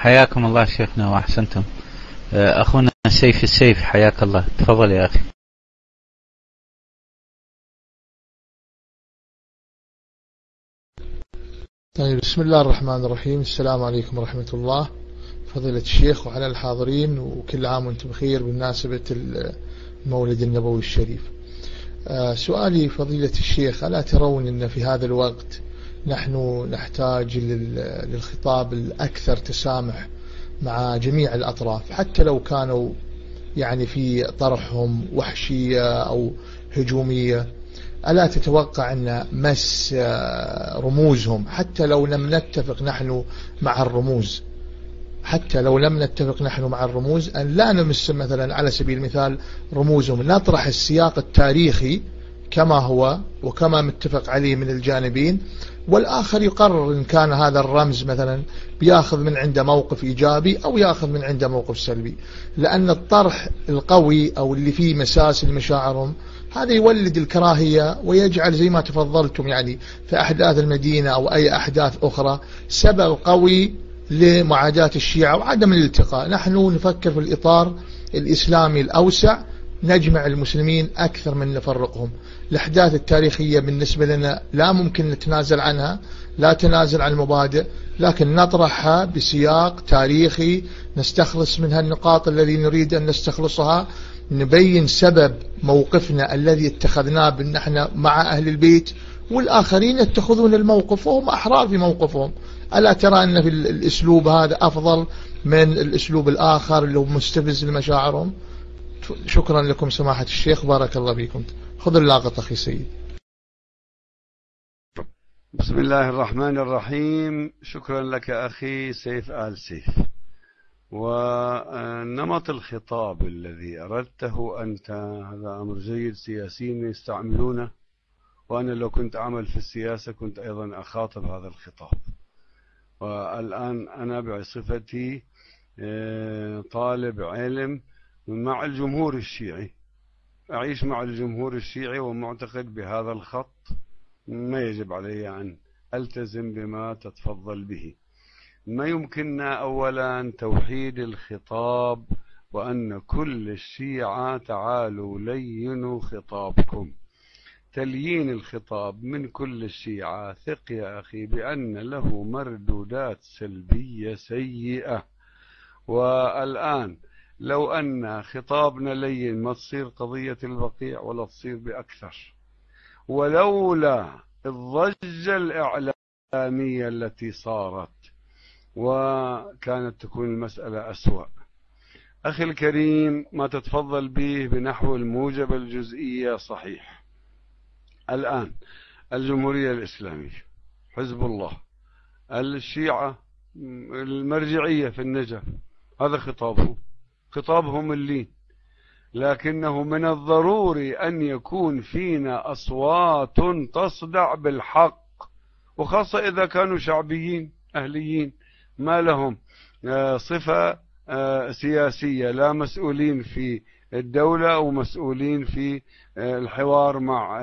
حياكم الله شيخنا وأحسنتم. أخونا سيف السيف، حياك الله، تفضل يا أخي. طيب، بسم الله الرحمن الرحيم. السلام عليكم ورحمة الله، فضيلة الشيخ وعلى الحاضرين، وكل عام وانتم بخير بمناسبة المولد النبوي الشريف. سؤالي فضيلة الشيخ، ألا ترون أن في هذا الوقت نحن نحتاج للخطاب الأكثر تسامح مع جميع الأطراف، حتى لو كانوا يعني في طرحهم وحشية أو هجومية؟ ألا تتوقع أن مس رموزهم، حتى لو لم نتفق نحن مع الرموز، أن لا نمس مثلا على سبيل المثال رموزهم، نطرح السياق التاريخي كما هو وكما متفق عليه من الجانبين، والآخر يقرر إن كان هذا الرمز مثلا بياخذ من عنده موقف إيجابي أو ياخذ من عنده موقف سلبي. لأن الطرح القوي أو اللي فيه مساس لمشاعرهم هذا يولد الكراهية، ويجعل زي ما تفضلتم يعني في أحداث المدينة أو أي أحداث أخرى سبب قوي لمعاداة الشيعة وعدم الالتقاء. نحن نفكر في الإطار الإسلامي الأوسع، نجمع المسلمين أكثر من نفرقهم. الأحداث التاريخية بالنسبة لنا لا ممكن نتنازل عنها، لا تنازل عن المبادئ، لكن نطرحها بسياق تاريخي نستخلص منها النقاط الذي نريد أن نستخلصها، نبين سبب موقفنا الذي اتخذناه بأن احنا مع أهل البيت، والآخرين يتخذون الموقف وهم أحرار في موقفهم. ألا ترى أن في الأسلوب هذا أفضل من الأسلوب الآخر اللي هو مستفز لمشاعرهم؟ شكرا لكم سماحة الشيخ، بارك الله فيكم. خذ اللاقط أخي سيد. بسم الله الرحمن الرحيم. شكرا لك أخي سيف آل سيف. ونمط الخطاب الذي أردته أنت هذا أمر جيد، سياسيين يستعملونه، وأنا لو كنت أعمل في السياسة كنت أيضا أخاطب هذا الخطاب. والآن أنا بصفتي طالب علم مع الجمهور الشيعي، أعيش مع الجمهور الشيعي ومعتقد بهذا الخط، ما يجب علي أن ألتزم بما تتفضل به. ما يمكننا أولا توحيد الخطاب، وأن كل الشيعة تعالوا لينوا خطابكم. تليين الخطاب من كل الشيعة ثق يا أخي بأن له مردودات سلبية سيئة. والآن لو أن خطابنا لين ما تصير قضية البقيع ولا تصير بأكثر، ولولا الضجة الإعلامية التي صارت وكانت تكون المسألة أسوأ. أخي الكريم، ما تتفضل به بنحو الموجب الجزئية صحيح. الآن الجمهورية الإسلامية، حزب الله، الشيعة، المرجعية في النجف، هذا خطابهم اللين، لكنه من الضروري أن يكون فينا أصوات تصدع بالحق، وخاصة إذا كانوا شعبيين أهليين ما لهم صفة سياسية، لا مسؤولين في الدولة أو مسؤولين في الحوار مع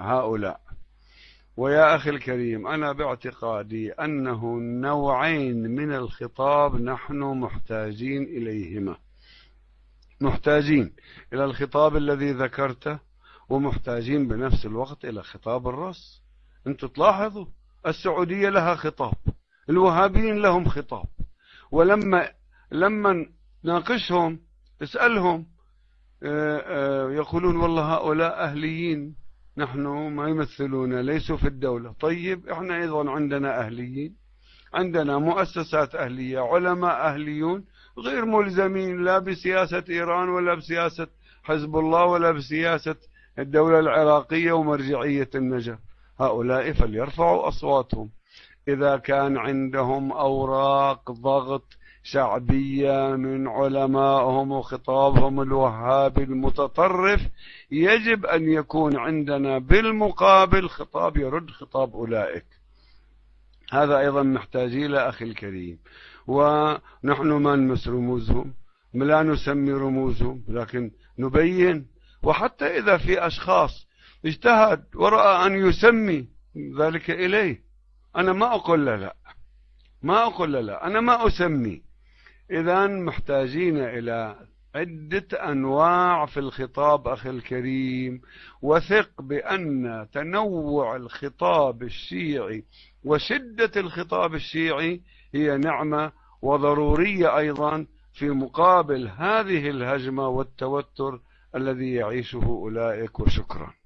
هؤلاء. ويا أخي الكريم، أنا باعتقادي أنه نوعين من الخطاب نحن محتاجين إليهما، محتاجين إلى الخطاب الذي ذكرته، ومحتاجين بنفس الوقت إلى خطاب الرأس. أنتم تلاحظوا السعودية لها خطاب، الوهابيين لهم خطاب، ولما ناقشهم اسألهم يقولون والله هؤلاء أهليين، نحن ما يمثلون، ليسوا في الدولة. طيب احنا أيضا عندنا أهليين، عندنا مؤسسات أهلية، علماء أهليون غير ملزمين لا بسياسة إيران ولا بسياسة حزب الله ولا بسياسة الدولة العراقية ومرجعية النجف. هؤلاء فليرفعوا أصواتهم. إذا كان عندهم أوراق ضغط شعبية من علمائهم وخطابهم الوهابي المتطرف، يجب أن يكون عندنا بالمقابل خطاب يرد خطاب أولئك. هذا أيضا محتاج إلى أخي الكريم. ونحن ما نمس رموزهم، لا نسمي رموزهم، لكن نبين. وحتى إذا في أشخاص اجتهد ورأى أن يسمي ذلك إليه، أنا ما أقول لا، ما أقول لا، أنا ما أسمي. إذا محتاجين إلى عدة أنواع في الخطاب أخي الكريم، وثق بأن تنوع الخطاب الشيعي وشدة الخطاب الشيعي هي نعمة وضرورية أيضا في مقابل هذه الهجمة والتوتر الذي يعيشه أولئك. وشكرا.